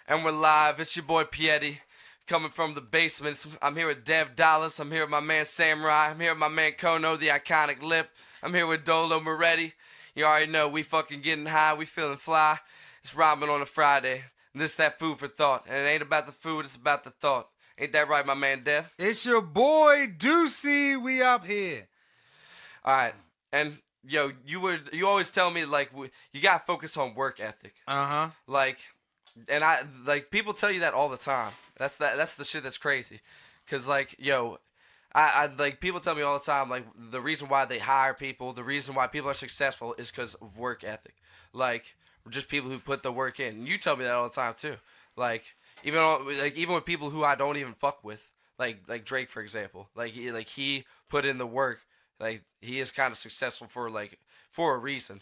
And we're live. It's your boy Yeti, coming from the basement. I'm here with Dev Dallas. I'm here with my man Samurai. I'm here with my man Kono, the iconic lip. I'm here with Dolo Moretti. You already know we fucking getting high. We feeling fly. It's Ramen on a Friday. And this that food for thought. And it ain't about the food. It's about the thought. Ain't that right, my man Dev? It's your boy Deucy. We up here. All right. And yo, you always tell me like you gotta focus on work ethic. Like. And I like people tell you that all the time. That's the shit that's crazy, cause like yo, I like people tell me all the time like the reason why they hire people, the reason why people are successful is cause of work ethic. Like just people who put the work in. And you tell me that all the time too. Like even with people who I don't even fuck with, like Drake for example. Like he put in the work. Like he is kind of successful for a reason.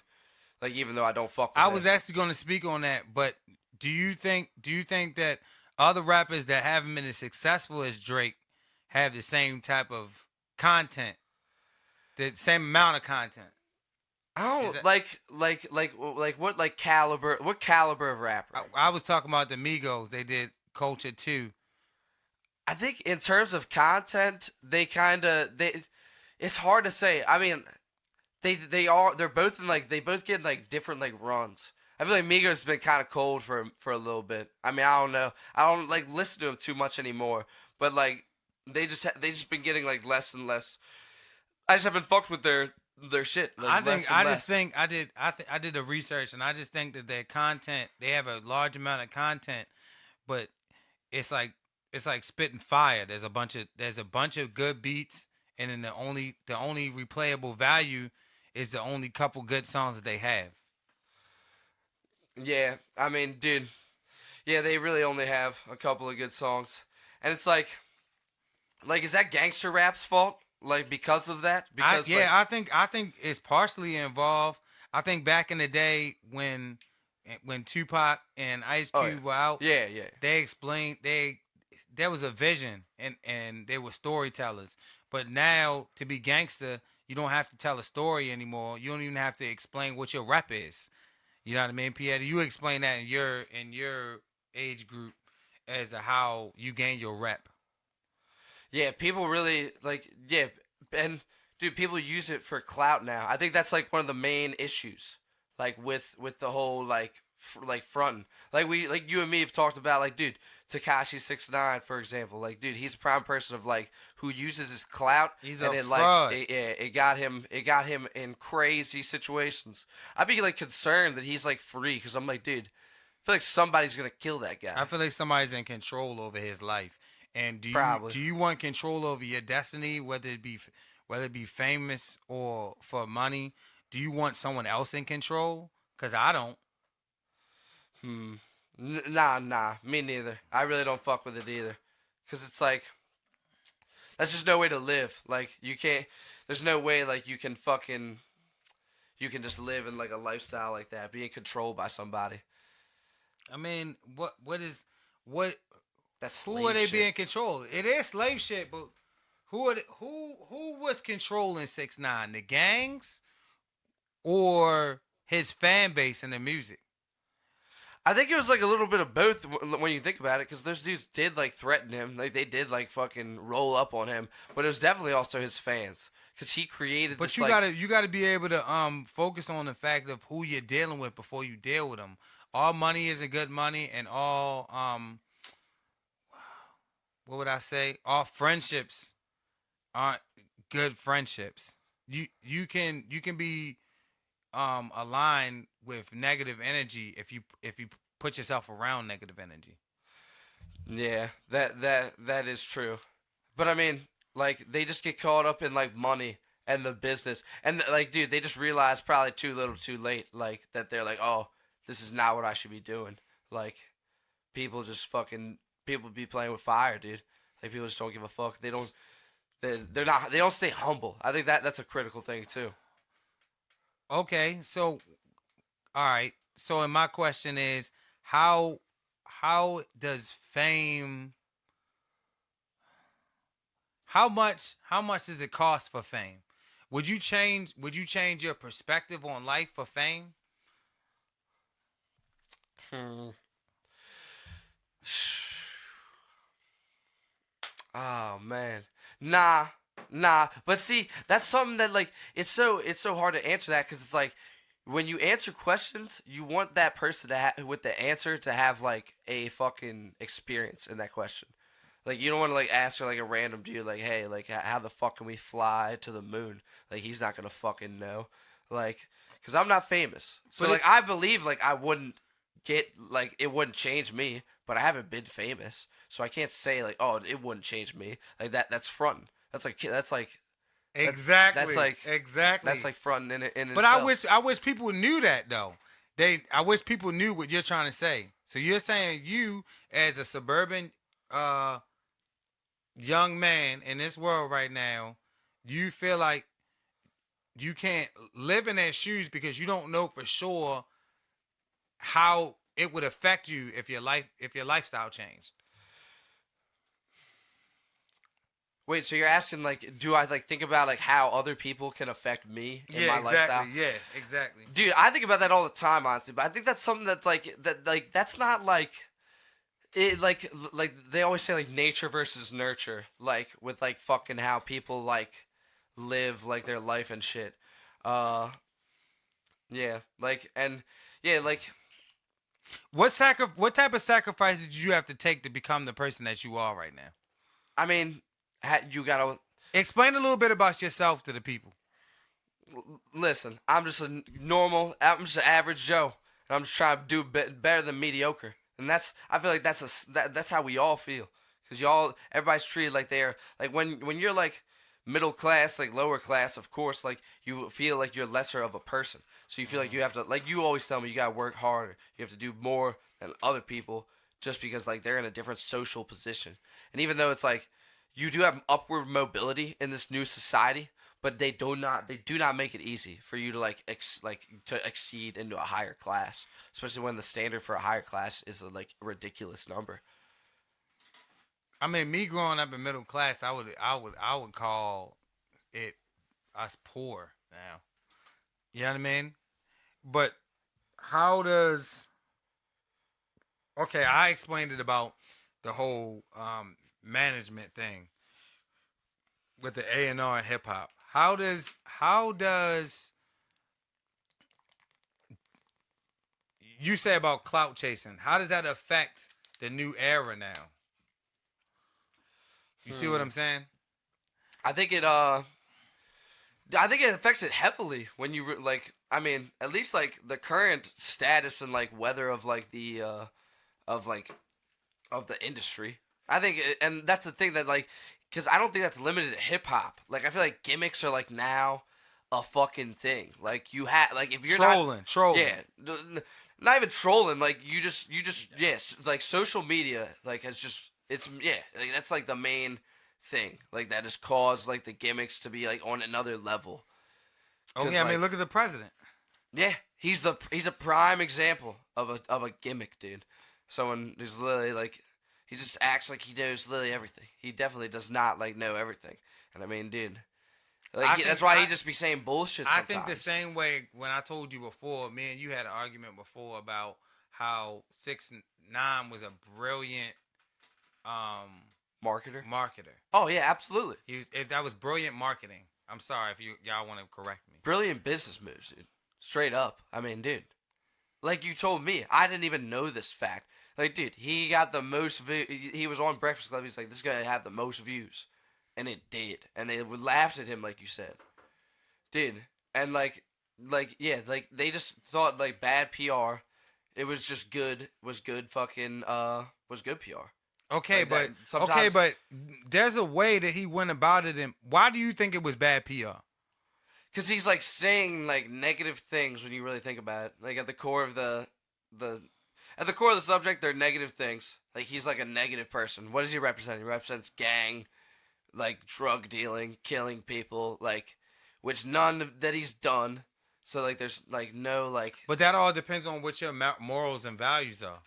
Like even though I don't fuck with I him. was actually going to speak on that, but do you think that other rappers that haven't been as successful as Drake have the same type of content, the same amount of content? I don't what caliber of rapper? I was talking about the Migos. They did Culture 2. I think in terms of content, it's hard to say. I mean, they're both in they both get like different like runs. I feel like Migos has been kind of cold for a little bit. I mean, I don't know. I don't like listen to him too much anymore. But like they just been getting like less and less. I just haven't fucked with their shit. Like, I did the research, and I just think that their content, they have a large amount of content, but it's like spitting fire. There's a bunch of good beats, and then the only replayable value is the only couple good songs that they have. Yeah, I mean, dude. Yeah, they really only have a couple of good songs, and it's like is that gangster rap's fault? Like because of that? Because I think it's partially involved. I think back in the day when Tupac and Ice Cube were out, yeah, they explained there was a vision and they were storytellers. But now to be gangster, you don't have to tell a story anymore. You don't even have to explain what your rep is. You know what I mean, Pierre? You explain that in your age group as to how you gain your rep. Yeah, people really and dude, people use it for clout now. I think that's like one of the main issues, like with the whole fronting. Like you and me have talked about, like, dude, Tekashi 6ix9ine, for example. Like, dude, he's a prime person of who uses his clout. He's a fraud. It got him in crazy situations. I'd be concerned that he's free, because I'm like, dude, I feel like somebody's gonna kill that guy. I feel like somebody's in control over his life. And do you want control over your destiny, whether it be famous or for money? Do you want someone else in control? Because I don't. Nah, me neither. I really don't fuck with it either, because it's that's just no way to live. Like, you can't. There's no way you can just live in a lifestyle like that, being controlled by somebody. I mean, what That's who are they shit. being controlled? It is slave shit, but who was controlling 6ix9ine? The gangs or his fan base and the music? I think it was a little bit of both when you think about it, because those dudes did threaten him, they did fucking roll up on him, but it was definitely also his fans, because he created. But this, you gotta be able to focus on the fact of who you're dealing with before you deal with them. All money isn't good money, and all what would I say? All friendships aren't good friendships. You can be aligned with negative energy if you put yourself around negative energy. Yeah, that is true, but I mean, they just get caught up in money and the business, and dude, they just realize probably too little, too late, that they're oh, this is not what I should be doing. People be playing with fire, dude. People just don't give a fuck. They don't. They don't stay humble. I think that's a critical thing too. Okay, so all right. So, and my question is, how does fame? How much does it cost for fame? Would you change your perspective on life for fame? Oh man, nah, But see, that's something that like it's so hard to answer that because it's like when you answer questions, you want that person to with the answer to have like a fucking experience in that question. Like you don't want to like ask her like a random dude like, hey, like how the fuck can we fly to the moon? Like he's not gonna fucking know. Like, cause I'm not famous, so like I believe like I wouldn't get like it wouldn't change me, but I haven't been famous, so I can't say like, oh, it wouldn't change me. Like that's fronting. Exactly. That's like exactly. That's like fronting in it. But itself. I wish people knew that though. I wish people knew what you're trying to say. So you're saying you as a suburban young man in this world right now, you feel like you can't live in their shoes because you don't know for sure how it would affect you if your lifestyle changed. Wait, so you're asking like, do I like think about like how other people can affect me in my lifestyle? Yeah, exactly. Dude, I think about that all the time, honestly. But I think that's something that's like that's not like it like they always say like nature versus nurture, like with like fucking how people like live like their life and shit. Yeah, like and yeah, like what type of sacrifices did you have to take to become the person that you are right now? I mean, you gotta explain a little bit about yourself to the people. Listen, I'm just I'm just an average Joe, and I'm just trying to do better than mediocre, and I feel like that's how we all feel, cause everybody's treated like they're like when you're like middle class, like lower class, of course, like you feel like you're lesser of a person, so you feel like you have to, like you always tell me, you gotta work harder, you have to do more than other people, just because like they're in a different social position, and even though it's like you do have upward mobility in this new society, but they do not make it easy for you to like to exceed into a higher class, especially when the standard for a higher class is like a ridiculous number. I mean, me growing up in middle class, I would call it us poor now. You know what I mean? But how does? Okay, I explained it about the whole management thing with the A&R and hip hop. How does you say about clout chasing? How does that affect the new era now? You see what I'm saying? I think it affects it heavily when you like. I mean, at least like the current status and like weather of like the of the industry. I think, and that's the thing that like, because I don't think that's limited to hip hop. Like I feel like gimmicks are like now a fucking thing. Like you have like if you're trolling, yeah, not even trolling. Like you just yes, like social media like it's like, that's like the main thing like that has caused like the gimmicks to be like on another level. Oh yeah, I mean look at the president. Yeah, he's a prime example of a gimmick, dude. Someone who's literally like. He just acts like he knows literally everything. He definitely does not like know everything. And I mean, dude, like that's why he just be saying bullshit sometimes. I think the same way when I told you before, me and you had an argument before about how 6ix9ine was a brilliant marketer. Oh yeah, absolutely. That was brilliant marketing. I'm sorry if y'all want to correct me. Brilliant business moves, dude. Straight up. I mean, dude, like you told me, I didn't even know this fact. Like, dude, he got the most. He was on Breakfast Club. He's like, this guy had the most views, and it did. And they laughed at him, like you said, dude. And like yeah, like they just thought like bad PR. It was just good. Was good fucking. Was good PR. Okay, like but there's a way that he went about it. And why do you think it was bad PR? Because he's like saying like negative things when you really think about it. Like at the core of At the core of the subject, they're negative things. Like, he's like a negative person. What does he represent? He represents gang, like, drug dealing, killing people, like, which none that he's done. So, like, there's, like, no, like... But that all depends on what your morals and values are.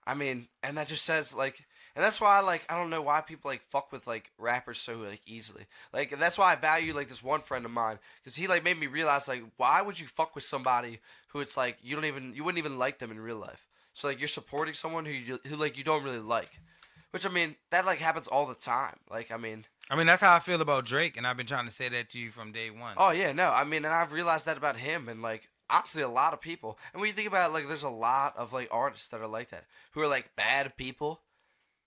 I mean, and that just says, like... And that's why, like, I don't know why people, like, fuck with, like, rappers so, like, easily. Like, and that's why I value, like, this one friend of mine. Because he, like, made me realize, like, why would you fuck with somebody who it's, like, you wouldn't even like them in real life. So, like, you're supporting someone who like, you don't really like. Which I mean, that like happens all the time. Like I mean, that's how I feel about Drake, and I've been trying to say that to you from day one. oh yeah, no, I mean, and I've realized that about him, and like honestly, a lot of people. And when you think about it, like, there's a lot of like artists that are like that, who are like bad people,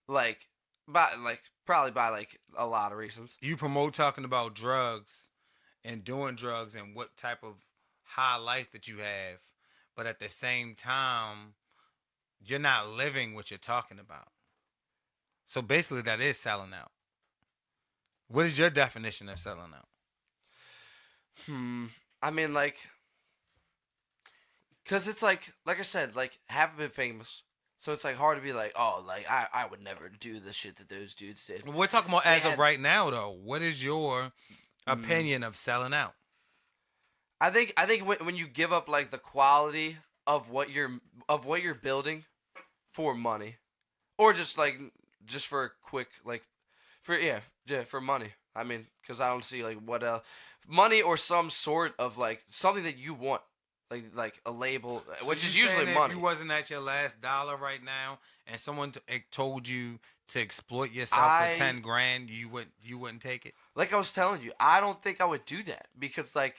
like probably by like a lot of reasons. You promote talking about drugs and doing drugs and what type of high life that you have, but at the same time, you're not living what you're talking about. So basically, that is selling out. What is your definition of selling out? I mean, like, cause it's like I said, like, haven't been famous, so it's like hard to be like, oh, like I would never do the shit that those dudes did. We're talking about as of right now, though. What is your opinion of selling out? I think when you give up like the quality of what you're building for money, or just for a quick for money. I mean, because I don't see like what else, money or some sort of like something that you want, like a label, so which is usually money. If you wasn't at your last dollar right now, and someone told you to exploit yourself for 10 grand, you wouldn't take it. Like I was telling you, I don't think I would do that because I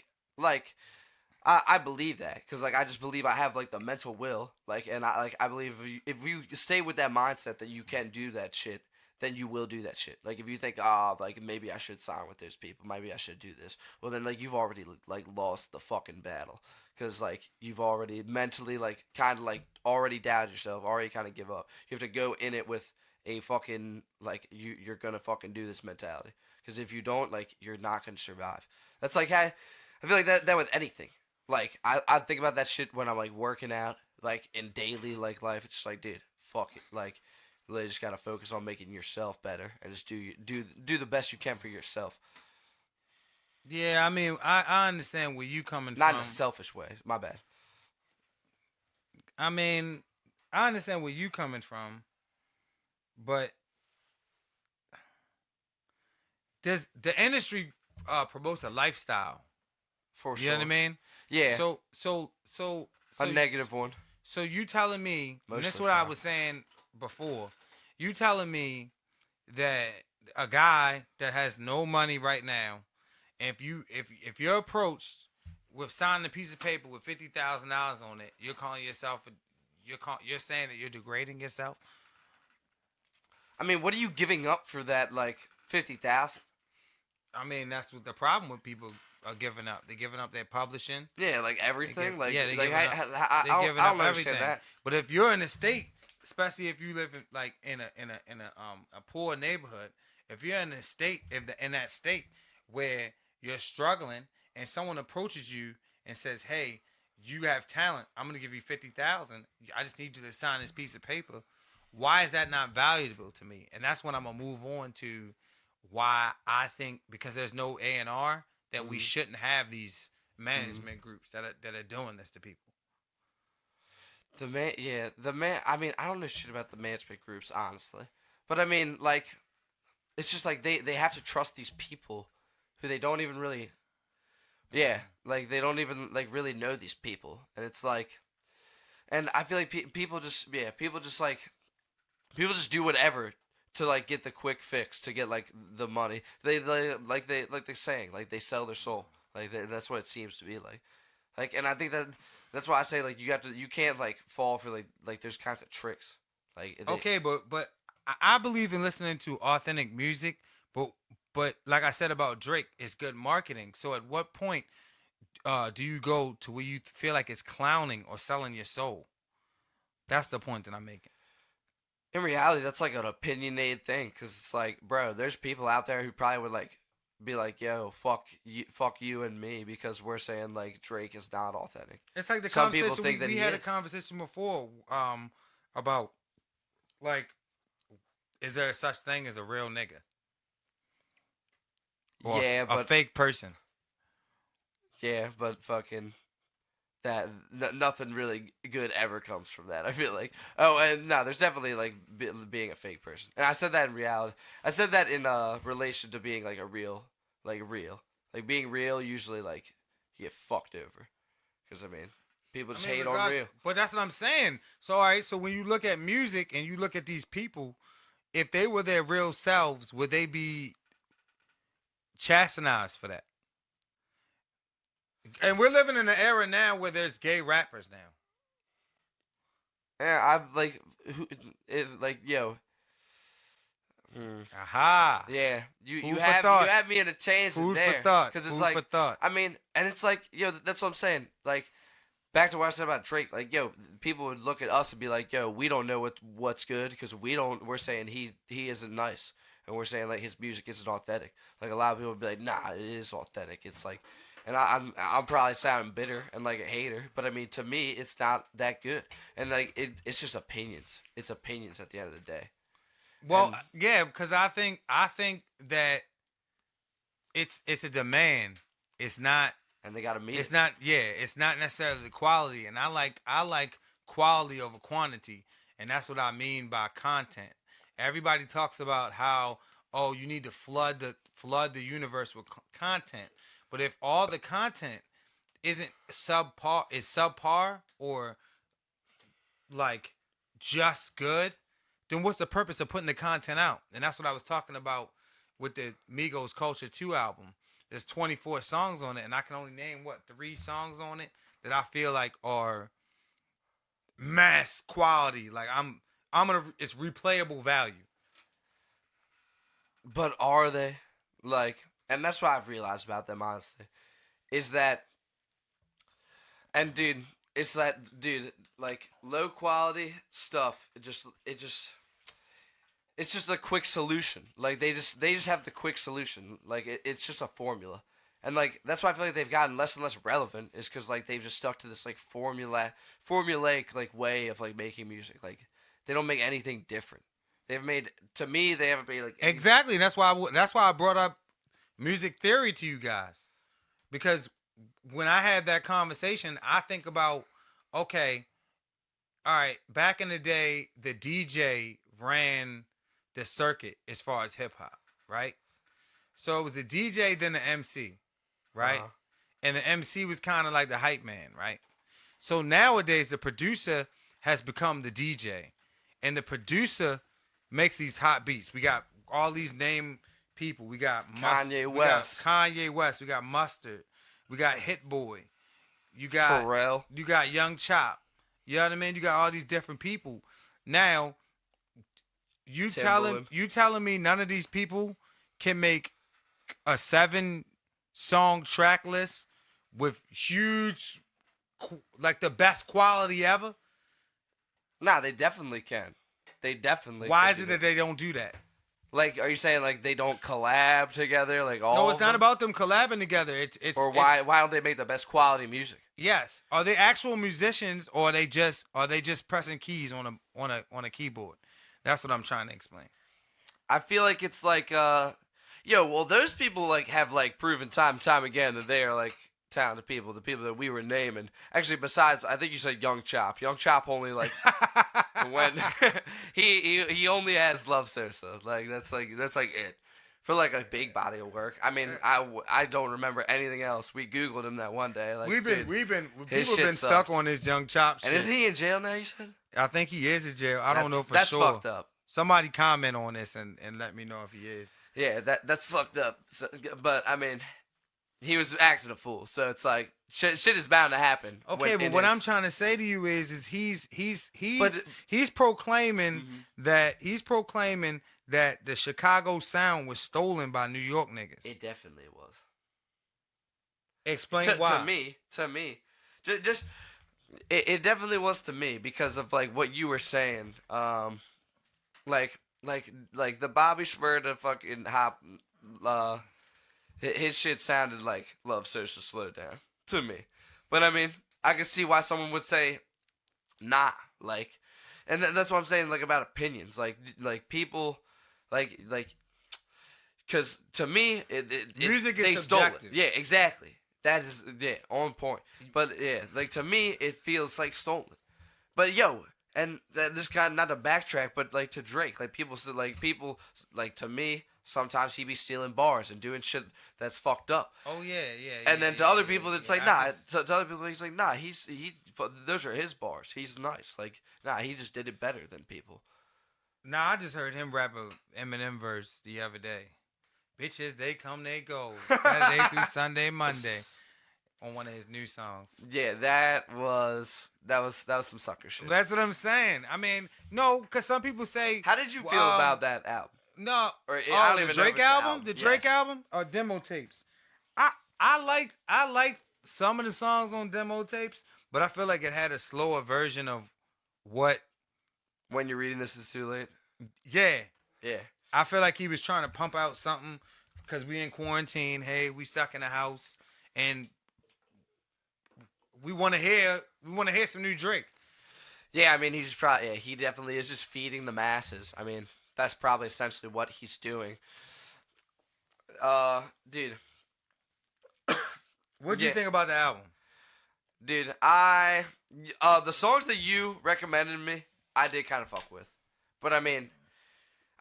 believe that because like I just believe I have like the mental will, like, and I believe if you stay with that mindset that you can do that shit, then you will do that shit. Like if you think, like maybe I should sign with those people, maybe I should do this, well then like you've already like lost the fucking battle because like you've already mentally like kind of like already doubted yourself, already kind of give up. You have to go in it with a fucking like you're gonna fucking do this mentality because if you don't, like you're not gonna survive. That's like I feel like that with anything. Like I think about that shit when I'm like working out, like in daily like life. It's just like, dude, fuck it. Like, you really just gotta focus on making yourself better and just do the best you can for yourself. Yeah, I mean, I understand where you coming Not from. in a selfish way. My bad. I mean, I understand where you coming from, but does the industry promotes a lifestyle? For sure. You know what I mean? Yeah. So a negative one. So you telling me, and this is what I was saying before, you telling me that a guy that has no money right now, if you're approached with signing a piece of paper with $50,000 on it, you're calling yourself you're saying that you're degrading yourself? I mean, what are you giving up for that like 50,000? I mean, that's what the problem with people are giving up. They're giving up their publishing. Yeah, like everything. They're giving up understand everything. that. But if you're in a state, especially if you live in a poor neighborhood, if you're in a state in that state where you're struggling and someone approaches you and says, "Hey, you have talent. I'm gonna give you 50,000. I just need you to sign this piece of paper." Why is that not valuable to me? And that's when I'm gonna move on to why I think, because there's no A&R, that we shouldn't have these management groups that are doing this to people. The man. I mean, I don't know shit about the management groups, honestly. But I mean, like, it's just like they have to trust these people who they don't even really. Yeah, like they don't even like really know these people, and it's like, and I feel like people just do whatever to like get the quick fix, to get like the money. They saying like they sell their soul. Like that's what it seems to be like. Like, and I think that's why I say like you can't like fall for like there's kinds of tricks. Like okay, but I believe in listening to authentic music, but like I said about Drake, it's good marketing. So at what point do you go to where you feel like it's clowning or selling your soul? That's the point that I'm making. In reality, that's like an opinionated thing, because it's like, bro, there's people out there who probably would like be like, yo, fuck you and me, because we're saying like Drake is not authentic. It's like the some conversation people think we had a conversation before about like, is there such thing as a real nigga? Or yeah, a fake person. Yeah, but fucking that nothing really good ever comes from that. I feel like. Oh, and no, there's definitely like being a fake person, and I said that in reality. I said that in relation to being like real. Like being real. Usually, like you get fucked over, because I mean, people just hate on real. But that's what I'm saying. So all right, so when you look at music and you look at these people, if they were their real selves, would they be chastised for that? And we're living in an era now where there's gay rappers now. Yeah, I like, yo. Aha. Yeah, you have me in a tangent Food there. for thought. Because it's Food like, for thought. I mean, and it's like, yo, that's what I'm saying. Like, back to what I said about Drake. Like, yo, people would look at us and be like, yo, we don't know what's good because we're saying he isn't nice, and we're saying like his music isn't authentic. Like a lot of people would be like, nah, it is authentic. It's like, and I'm probably sounding bitter and like a hater, but I mean, to me, it's not that good. And like, it's just opinions. It's opinions at the end of the day. Well, yeah, because I think that it's a demand. It's not, and they gotta meet. It's not, yeah, it's not necessarily the quality. And I like quality over quantity, and that's what I mean by content. Everybody talks about how you need to flood the universe with content, but if all the content isn't subpar or like just good, then what's the purpose of putting the content out? And that's what I was talking about with the Migos Culture 2 album. There's 24 songs on it, and I can only name, 3 songs on it that I feel like are mass quality. Like it's replayable value. But are they? Like, and that's what I've realized about them, honestly, is that, and dude, it's that, dude, like, low quality stuff, it's just a quick solution. Like, they just have the quick solution. Like, it's just a formula. And, like, that's why I feel like they've gotten less and less relevant, is because, like, they've just stuck to this, like, formulaic, like, way of, like, making music. Like, they don't make anything different. To me, they haven't made, like... Exactly. That's why I brought up music theory to you guys. Because when I had that conversation, I think about, okay, all right, back in the day, the DJ ran the circuit as far as hip hop, right? So it was the DJ, then the MC, right? Uh-huh. And the MC was kind of like the hype man, right? So nowadays the producer has become the DJ, and the producer makes these hot beats. We got all these name people. We got Kanye West. We got Mustard. We got Hit Boy. You got Pharrell. You got Young Chop. You know what I mean? You got all these different people. Now, you telling me none of these people can make a 7-song track list with huge, like the best quality ever? Nah, they definitely can. Why is it that they don't do that? Like, are you saying like they don't collab together? Like all? No, it's not about them collabing together. Why don't they make the best quality music? Yes. Are they actual musicians, or are they just pressing keys on a keyboard? That's what I'm trying to explain. I feel like it's like those people like have like proven time and time again that they are like talented people, the people that we were naming. Actually, besides, I think you said Young Chop. Young Chop only like when he only has Love Sosa. Like that's like it for like a big body of work. I mean, I don't remember anything else. We Googled him that one day. Like people have been stuck on this Young Chop shit. And isn't he in jail now? You said? I think he is in jail. I don't know for that's sure. That's fucked up. Somebody comment on this and let me know if he is. Yeah, that's fucked up. So, but I mean, he was acting a fool, so it's like shit is bound to happen. Okay, but what I'm trying to say to you is he's proclaiming that the Chicago sound was stolen by New York niggas. It definitely was. Explain why. To me, just it definitely was to me because of like what you were saying. Like the Bobby Shmurda fucking hop. His shit sounded like Love Sosa Slow Down to me. But I mean, I can see why someone would say, nah, like, and that's what I'm saying, like, about opinions. Like people, like, because to me, music is they subjective. stole it. Yeah, exactly. That is, on point. But, yeah, like, to me, it feels like stolen. But, and this guy, not to backtrack, but, like, to Drake, like, people, to me, sometimes he be stealing bars and doing shit that's fucked up. Oh yeah. And then to other people, it's like nah. To other people, he's like nah. Those are his bars. He's nice. Like nah, he just did it better than people. Nah, I just heard him rap a Eminem verse the other day. Bitches, they come, they go. Saturday through Sunday, Monday. On one of his new songs. Yeah, that was some sucker shit. That's what I'm saying. I mean, no, because some people say. How did you feel about that album? No, or I don't even the Drake know album, the Drake album, or demo tapes. I liked some of the songs on demo tapes, but I feel like it had a slower version of what. When you're reading this, is too late. Yeah. Yeah. I feel like he was trying to pump out something because we in quarantine. Hey, we stuck in the house and. We want to hear some new Drake. Yeah, I mean, he definitely is just feeding the masses. I mean, that's probably essentially what he's doing. Dude. What do you think about the album? Dude, the songs that you recommended me, I did kind of fuck with. But I mean,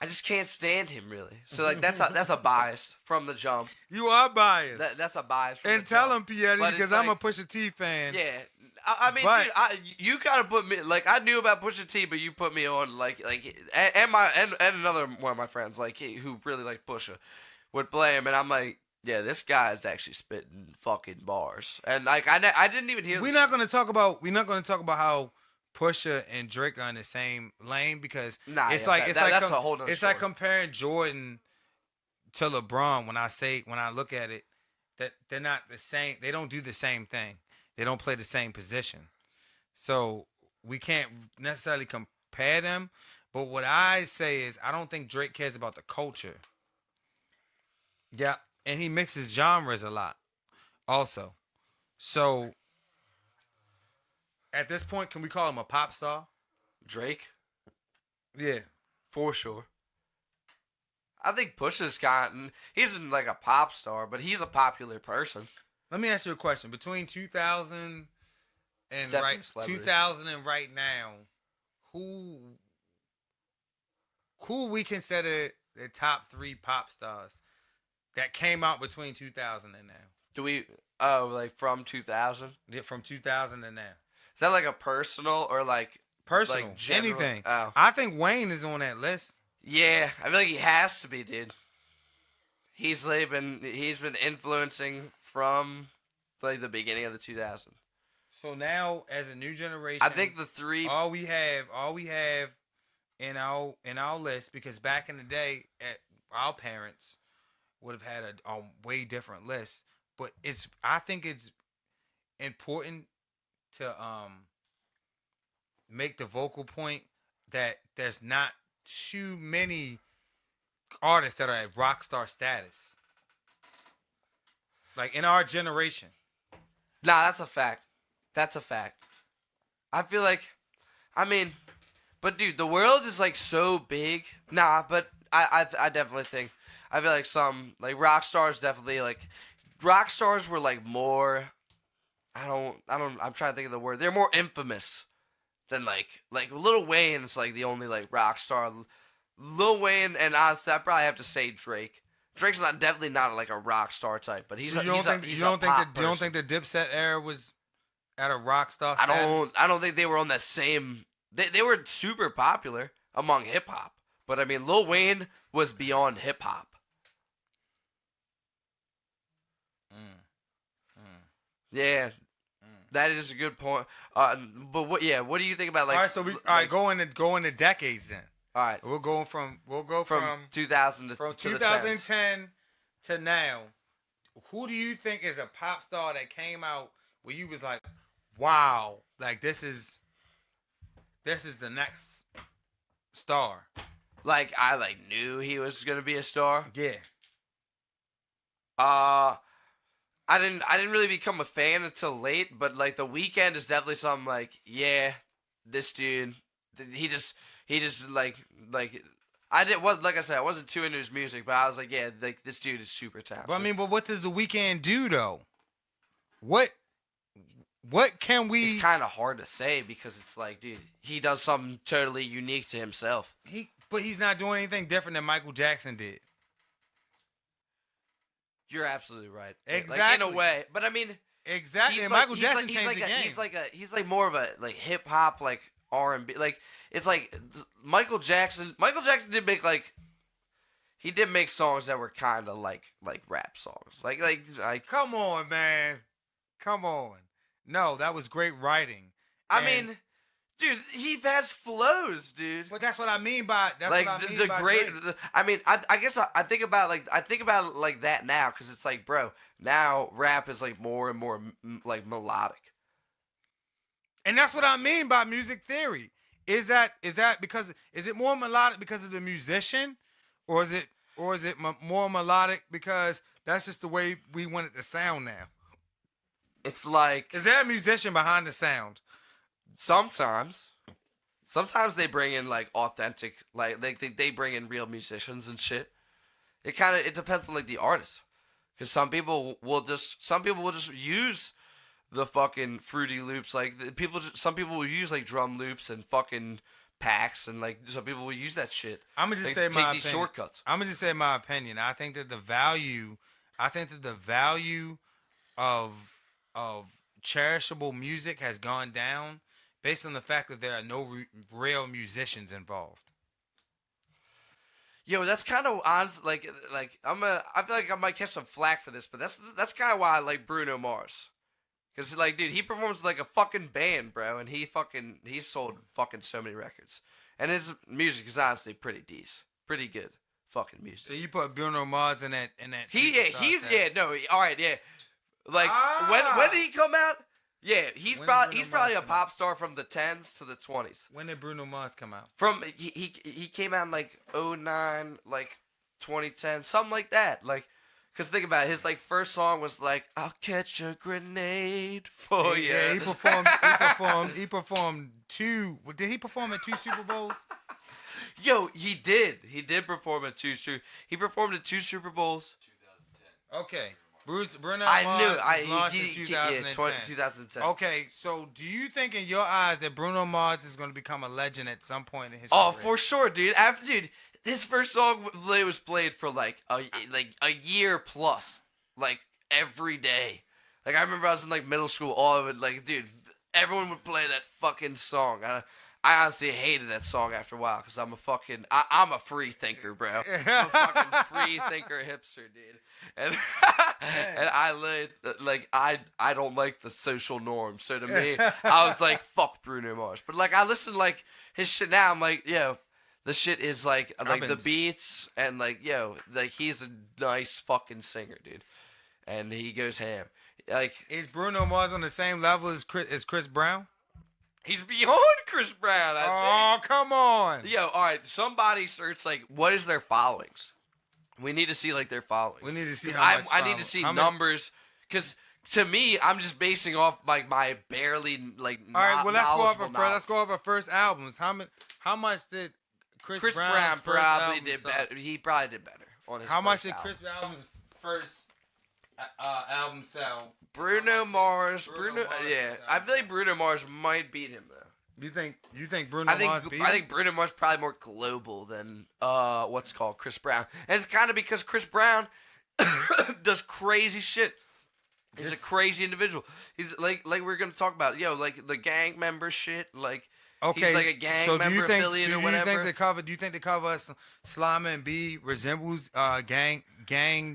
I just can't stand him really. So like that's a bias from the jump. You are biased. That's a bias. From and the tell jump. him, Yeti, because I'm a Pusha T fan. Yeah, I mean, but, dude, you kind of put me like I knew about Pusha T, but you put me on like and another one of my friends like who really liked Pusha would play him, and I'm like, yeah, this guy is actually spitting fucking bars, and like I didn't even hear. We're not gonna talk about how Pusha and Drake are in the same lane because that's a whole nother story. Like comparing Jordan to LeBron. When I look at it, that they're not the same. They don't do the same thing. They don't play the same position. So we can't necessarily compare them. But what I say is I don't think Drake cares about the culture. Yeah, and he mixes genres a lot also. So at this point, can we call him a pop star? Drake? Yeah. For sure. I think Pusha's he's like a pop star, but he's a popular person. Let me ask you a question. Between 2000 and 2000 and right now, who we consider the top 3 pop stars that came out between 2000 and now? Do we like from 2000? Yeah, from 2000 and now. Is that like a personal or like personal? Like general? Anything. Oh. I think Wayne is on that list. Yeah, I feel like he has to be, dude. He's been influencing from like the beginning of the 2000s. So now, as a new generation, I think the 3. All we have in our list, because back in the day, our parents would have had a way different list. But I think it's important to make the vocal point that there's not too many artists that are at rock star status. Like in our generation. Nah, that's a fact. That's a fact. I feel like, I mean, but dude, the world is like so big. Nah, but I definitely think, I feel like some, like rock stars definitely like, rock stars were like more, I'm trying to think of the word. They're more infamous than like Lil Wayne is like the only like rock star. Lil Wayne, and honestly, I probably have to say Drake. Drake's definitely not like a rock star type, but he's you don't think the Dipset era was at a rock star status? I don't think they were on that same. They were super popular among hip hop, but I mean Lil Wayne was beyond hip hop. Yeah, that is a good point. But what do you think about like? All right, so go into decades then. All right, we'll go from 2000 from 2010 to now. Who do you think is a pop star that came out where you was like, wow, like this is the next star? Like I knew he was gonna be a star. Yeah. I didn't really become a fan until late, but like The Weeknd is definitely something like, yeah, this dude, he just like like I said, I wasn't too into his music, but I was like, yeah, like this dude is super talented. But I mean, what does The Weeknd do though? What can we? It's kind of hard to say because it's like, dude, he does something totally unique to himself. But he's not doing anything different than Michael Jackson did. You're absolutely right. Exactly. Like, in a way, but I mean, exactly. And Michael Jackson changed the game. He's like more of a like hip hop, like R&B. Like it's like Michael Jackson. Michael Jackson did make like he did make songs that were kind of like rap songs. Like. Come on, man. Come on. No, that was great writing. I mean, dude, he has flows, dude. But that's what I mean by like the great. I mean, I guess I think about it like that now because it's like, bro, now rap is like more and more like melodic. And that's what I mean by music theory. Is that because is it more melodic because of the musician, or is it more melodic because that's just the way we want it to sound now? It's like, is there a musician behind the sound? Sometimes they bring in like authentic, like they bring in real musicians and shit. It depends on like the artist, because some people will just use the fucking Fruity Loops. Like some people will use like drum loops and fucking packs, and like some people will use that shit. I'm gonna just say my opinion. Shortcuts. I'm gonna just say my opinion. I think that the value of cherishable music has gone down based on the fact that there are no real musicians involved. Yo, that's kind of honest. Like I feel like I might catch some flack for this, but that's kind of why I like Bruno Mars. Cause like, dude, he performs like a fucking band, bro, and he sold fucking so many records, and his music is honestly pretty decent, pretty good, fucking music. So you put Bruno Mars in that. All right, yeah. Like when did he come out? Yeah, he's probably a pop star from the 10s to the 20s. When did Bruno Mars come out? He came out in like 2009, like 2010, something like that. Like. Cause think about it, his like first song was like "I'll catch a grenade for you." Yeah, he performed two. Did he perform at 2 Super Bowls? Yo, he did. He did perform at 2 Super. He performed at 2 Super Bowls. 2010. Okay, Bruno Mars was launched in 2010. 2010. Okay, so do you think in your eyes that Bruno Mars is going to become a legend at some point in his career? Oh, career? for sure, dude. His first song was played for like a year plus, like every day. Like I remember I was in like middle school, all of it, like, dude, everyone would play that fucking song. I honestly hated that song after a while because I'm a free thinker, bro. I'm a fucking free thinker hipster, dude. And and I don't like the social norm. So to me, I was like, fuck Bruno Mars. But like I listen like his shit now, I'm like, yo. The shit is like the beats and like, yo, like he's a nice fucking singer, dude, and he goes ham. Like, is Bruno Mars on the same level as Chris Brown? He's beyond Chris Brown. I think. Come on. Yo, all right. Somebody search like what is their followings. We need to see like their followings. We need to see how much. I need to see numbers because. To me, I'm just basing off like my barely like. All right, well let's go over first albums. How much did Chris Brown probably did better. He probably did better on his. How much did Chris Brown's first album sell? Bruno Mars. Yeah, I feel like Bruno Mars might beat him though. You think Bruno Mars beat him? I think Bruno Mars probably more global than what's called Chris Brown, and it's kind of because Chris Brown does crazy shit. He's a crazy individual. He's like we're gonna talk about, yo, like the gang member shit, like. Okay, he's like a gang member affiliate or whatever. Do you think the cover of Slime and B resembles gang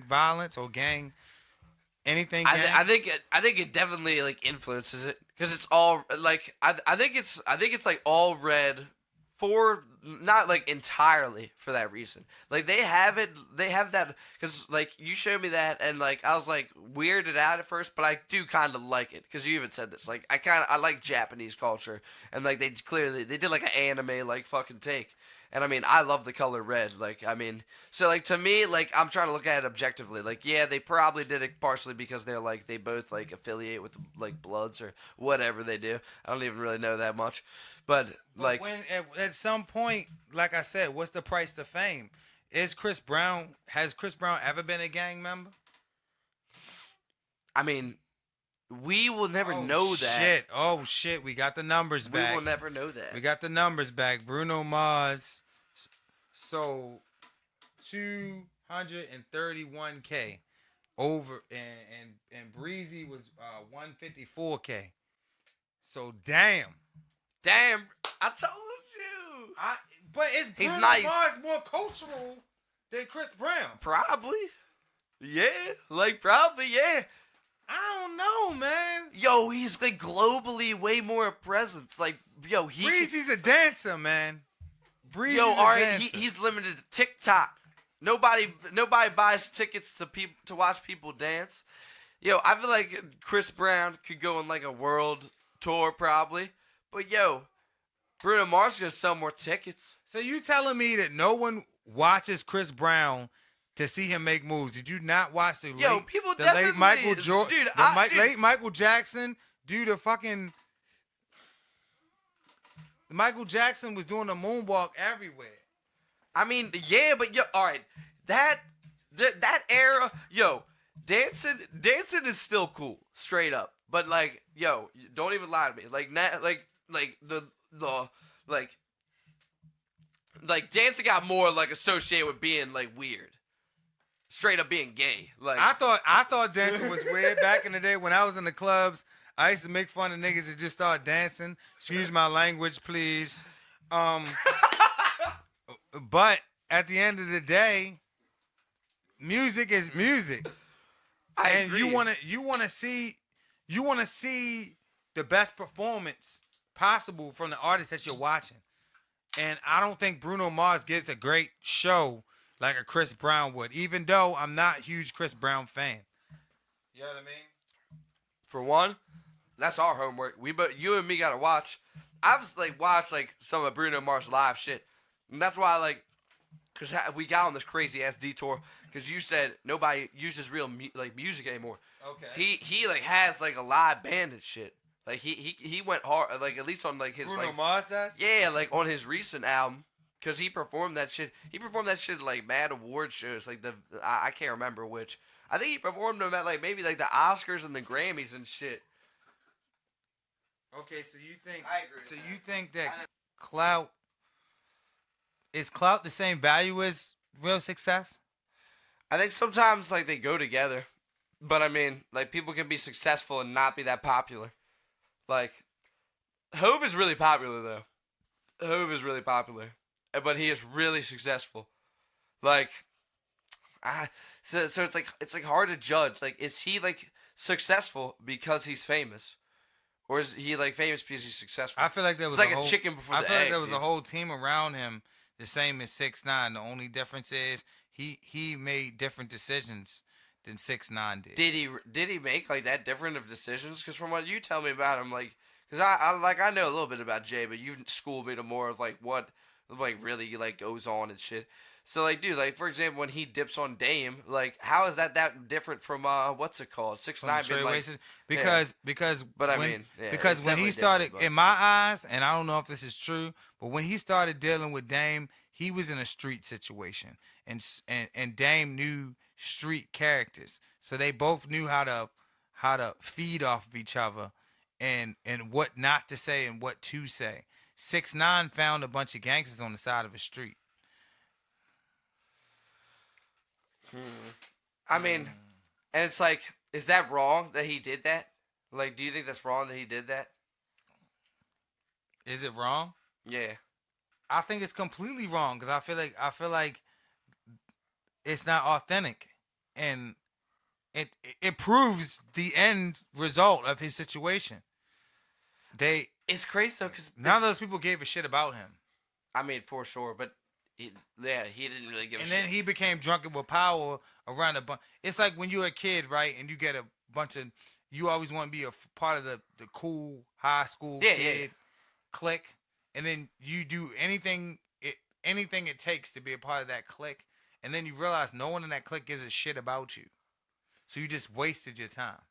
violence or gang anything? I think it definitely like influences it because it's all like I think it's like all red for not like entirely for that reason. Like they have that because like you showed me that and like I was like weirded out at first, but I do kind of like it because you even said this. Like I like Japanese culture and like they did like an anime like fucking take. And I mean, I love the color red. Like, I mean, so like to me, like I'm trying to look at it objectively. Like, yeah, they probably did it partially because they're like they both like affiliate with like Bloods or whatever they do. I don't even really know that much, but like when at some point, like I said, what's the price to fame? Has Chris Brown ever been a gang member? I mean, we will never know that. Oh shit, we got the numbers back. We will never know that. We got the numbers back. Bruno Mars sold 231K over and Breezy was 154K. So damn. Damn, I told you. But is Bruno nice. Mars more cultural than Chris Brown? Probably. Yeah. Like, probably, yeah. I don't know, man. Yo, he's like globally way more present. Like, yo, Breezy's a dancer, man. Breezy's yo, a all right, dancer. he's limited to TikTok. Nobody buys tickets to watch people dance. Yo, I feel like Chris Brown could go on like a world tour probably. But yo, Bruno Mars is gonna sell more tickets. So you telling me that no one watches Chris Brown to see him make moves? Did you not watch the late Michael Jordan, late Michael Jackson do the fucking? Michael Jackson was doing the moonwalk everywhere. I mean, yeah, but yo, all right, that era, yo, dancing is still cool, straight up. But like, yo, don't even lie to me. Like, like dancing got more like associated with being like weird, straight up being gay. Like, I thought dancing was weird back in the day when I was in the clubs. I used to make fun of niggas that just start dancing. Excuse my language, please. But at the end of the day, music is music. I agree. you wanna see the best performance possible from the artist that you're watching. And I don't think Bruno Mars gives a great show like a Chris Brown would, even though I'm not a huge Chris Brown fan. You know what I mean? For one, that's our homework. You and me gotta watch. I've like watched like some of Bruno Mars live shit, and that's why cause we got on this crazy ass detour. Cause you said nobody uses real music anymore. Okay. He like has like a live band and shit. Like he went hard, like at least on like his Bruno Mars does? Yeah, like on his recent album, cause he performed that shit. He performed that shit at, like mad award shows, like I can't remember which. I think he performed them at like maybe like the Oscars and the Grammys and shit. Okay, so you think I agree. So you think that clout is clout the same value as real success? I think sometimes like they go together, but I mean like people can be successful and not be that popular. Like Hove is really popular though. Hove is really popular, but he is really successful. Like, so it's like hard to judge. Like, is he like successful because he's famous, or is he like famous because he's successful? I feel like there was like a chicken before the egg. I feel like there was a whole team around him, the same as 6ix9ine. The only difference is he made different decisions than 6ix9ine did. Did he make like that different of decisions? Because from what you tell me about him, like, because I know a little bit about Jay, but you schooled me to more of like what like really like goes on and shit. So like, dude, like for example, when he dips on Dame, like how is that different from what's it called? 6ix9ine been like because but I mean because when he started in my eyes, and I don't know if this is true, but when he started dealing with Dame, he was in a street situation, and Dame knew street characters, so they both knew how to feed off of each other, and what not to say and what to say. 6ix9ine found a bunch of gangsters on the side of a street. I mean, and it's like, is that wrong that he did that? Like, do you think that's wrong that he did that? Is it wrong? Yeah. I think it's completely wrong because I feel like it's not authentic, and it proves the end result of his situation. It's crazy though because none of those people gave a shit about him. I mean, for sure, but he didn't really give a shit. And then he became drunken with power around a bunch. It's like when you're a kid, right, and you get a bunch of. You always want to be a part of the cool high school kid clique, and then you do anything it takes to be a part of that clique, and then you realize no one in that clique gives a shit about you, so you just wasted your time.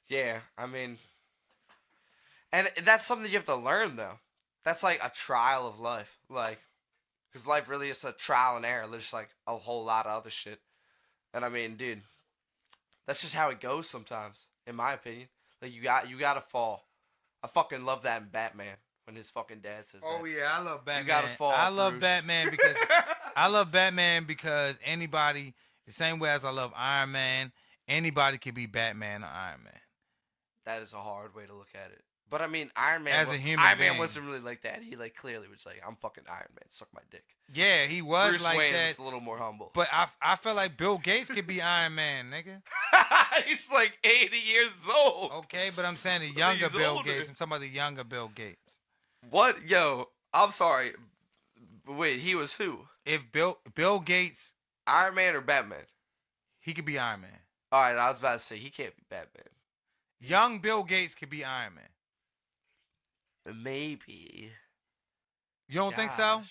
Yeah, I mean, and that's something you have to learn though. That's like a trial of life, like, because life really is a trial and error. There's like a whole lot of other shit, and I mean, dude, that's just how it goes sometimes, in my opinion. Like you gotta fall. I fucking love that in Batman when his fucking dad says that. Oh yeah, I love Batman. You gotta fall. I love Bruce. Batman because anybody, the same way as I love Iron Man, anybody can be Batman or Iron Man. That is a hard way to look at it. But I mean, Iron Man. As a human Iron being. Man wasn't really like that. He like clearly was like, "I'm fucking Iron Man. Suck my dick." Yeah, he was Bruce like Wayne that. was a little more humble. But I feel like Bill Gates could be Iron Man, nigga. He's like 80 years old. Okay, but I'm saying the younger Bill older. Gates. I'm talking about the younger Bill Gates. What? Yo, I'm sorry. Wait, he was who? If Bill Gates, Iron Man or Batman? he could be Iron Man. All right, I was about to say he can't be Batman. Young Bill Gates could be Iron Man. Maybe. You don't think so?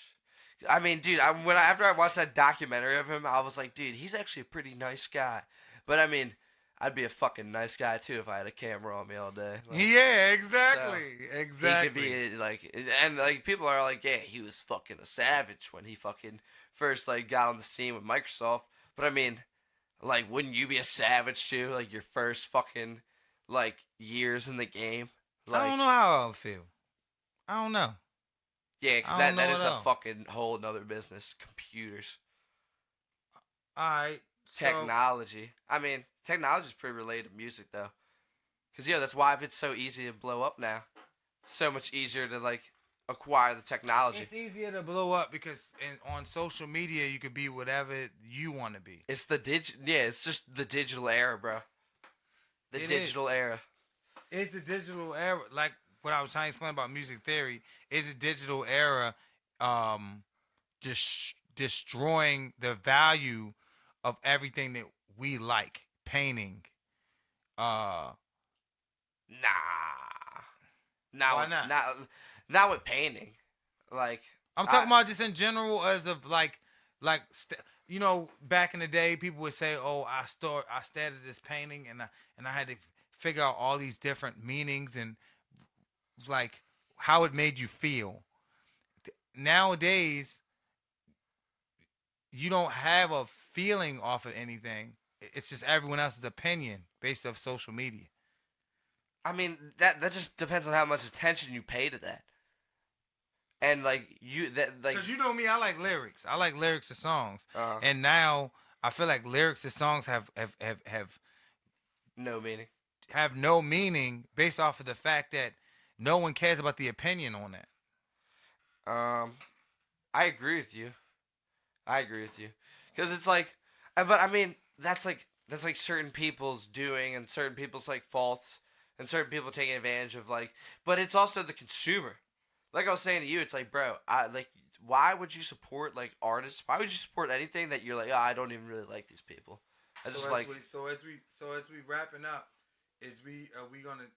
I mean, dude, after I watched that documentary of him, I was like, dude, he's actually a pretty nice guy. But I mean, I'd be a fucking nice guy too if I had a camera on me all day. Like, yeah, exactly, exactly. He could be like, and like people are like, yeah, he was fucking a savage when he fucking first like got on the scene with Microsoft. But I mean, like, wouldn't you be a savage too? Like your first fucking like years in the game. Like, I don't know how I would feel. I don't know. Yeah, because that is a fucking whole nother business. Computers. Alright. Technology. I mean, technology is pretty related to music, though. Because, that's why it's so easy to blow up now. It's so much easier to, like, acquire the technology. It's easier to blow up because on social media, you could be whatever you want to be. It's it's just the digital era, bro. The digital era. It's the digital era. Like, what I was trying to explain about music theory is a digital era destroying the value of everything that we like. Painting. Nah. Why not? Not with painting. Like, I'm talking about just in general as of back in the day, people would say, "Oh, I stared at this painting and I had to figure out all these different meanings and like how it made you feel." Nowadays, you don't have a feeling off of anything. It's just everyone else's opinion based off social media. I mean, that just depends on how much attention you pay to that. And because you know me, I like lyrics. I like lyrics of songs. And now I feel like lyrics of songs have no meaning. Have no meaning based off of the fact that no one cares about the opinion on that. I agree with you. Because it's like, but I mean, that's like certain people's doing and certain people's like faults and certain people taking advantage of but it's also the consumer. Like I was saying to you, it's like, bro, why would you support like artists? Why would you support anything that you're like, oh, I don't even really like these people? So as we wrapping up, are we gonna?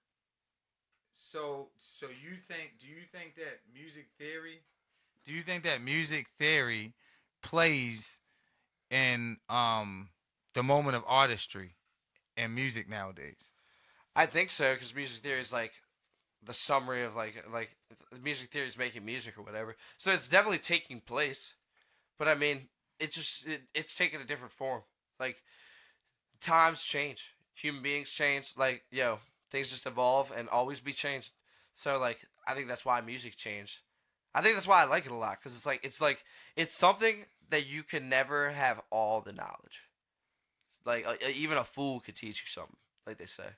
So do you think that music theory? Do you think that music theory plays in the moment of artistry and music nowadays? I think so, because music theory is like the summary of like music theory is making music or whatever. So it's definitely taking place, but I mean, it's taking a different form. Like, times change, human beings change. Like, things just evolve and always be changed. So like, I think that's why music changed. I think that's why I like it a lot, because it's something that you can never have all the knowledge. Like, even a fool could teach you something, like they say.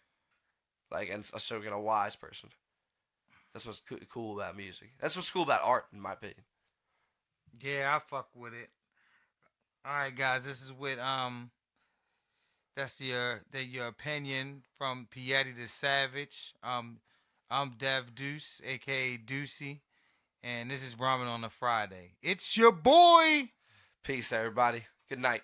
Like, and so can a wise person. That's what's cool about music. That's what's cool about art, in my opinion. Yeah, I fuck with it. All right, guys, this is with that's your opinion from Yeti the Savage. I'm Dev Deuce, aka Deucy, and this is Ramen on a Friday. It's your boy. Peace, everybody. Good night.